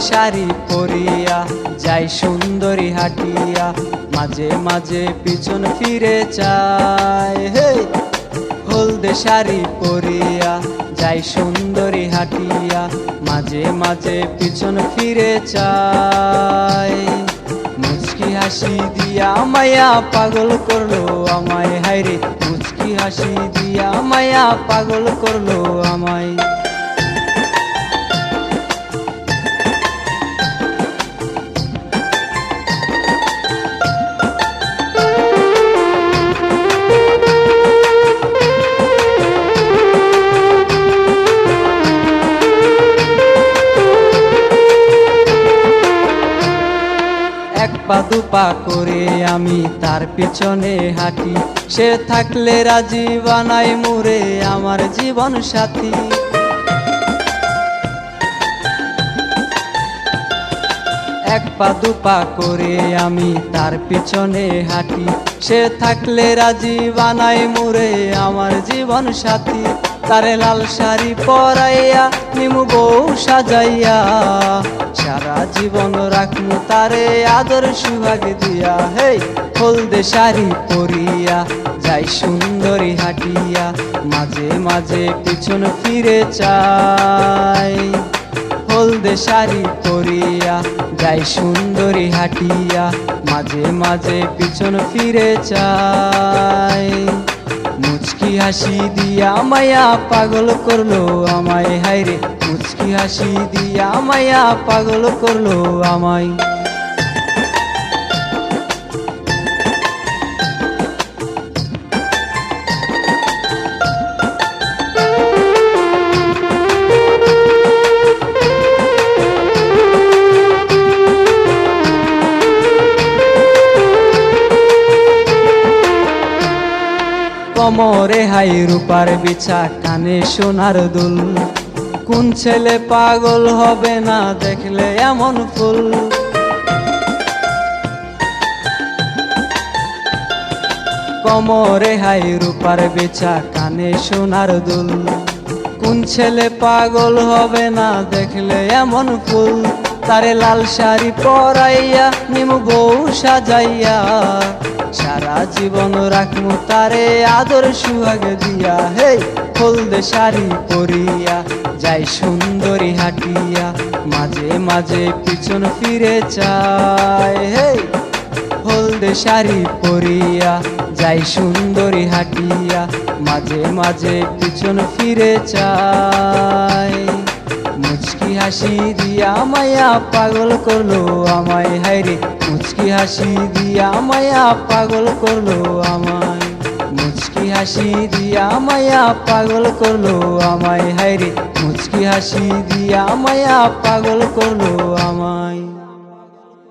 শাড়ি পরিয়া যাই সুন্দরী হাটিয়া, মাঝে মাঝে পিছন ফিরে চাই। হে হলদে শাড়ি পরিয়া যাই সুন্দরী হাটিয়া, মাঝে মাঝে পিছন ফিরে চাই। মুচকি হাসি দিয়া মায়া পাগল করলো আমায়, হায়রে মুচকি হাসি দিয়া মায়া পাগল করলো আমায়। এক পা দুপা করে আমি তার পিছনে হাঁটি, সে থাকলে রাজি বানাই মুরে আমার জীবন সাথী। এক পা দুপা করে আমি তার পিছনে হাঁটি, সে থাকলে রাজি বানাই মুরে আমার জীবন সাথী। তারে লাল শাড়ি পরাইয়া নিমু বউ সাজাইয়া, সারা জীবন রাখমু তারে আদর সুহাগ দিয়া। হে হলদে শাড়ি পরিয়া যাই সুন্দরী হাটিয়া, মাঝে মাঝে পিছন ফিরে চাই। হলদে শাড়ি পরিয়া যাই সুন্দরী হাটিয়া, মাঝে মাঝে পিছন ফিরে চাই। মুচকি হাসি দিয়া মায়া পাগল করলো আমায়, হায়রে মুচকি হাসি দিয়া মায়া পাগল করলো আমায়। কোমরে হাই রূপার বিছা, কানে সোনার দুল, কোন ছেলে পাগল হবে না দেখলে এমন ফুল। কোমরে হাই রূপার বিছা, কানে সোনার দুল, কোন ছেলে পাগল হবে না দেখলে এমন ফুল। তারে লাল শাড়ি পরাইয়া নিমু বউ সাজাইয়া, সারা জীবন রাখমু তারে আদর সুহাগ দিয়া। হে হলদে শাড়ি পরিয়া যাই সুন্দরী হাটিয়া, মাঝে মাঝে পিছন ফিরে চাই। হে হলদে শাড়ি পরিয়া যাই সুন্দরী হাটিয়া, মাঝে মাঝে পিছন ফিরে চাই। মুচকি হাসি দিয়া মায়া পাগল করলো আমায়, হায়রে মুচকি হাসি দিয়া মায়া পাগল করলো আমায়। মুচকি হাসি দিয়া মায়া পাগল করলো আমায়, হায়রে মুচকি হাসি দিয়া মায়া পাগল করলো আমায়।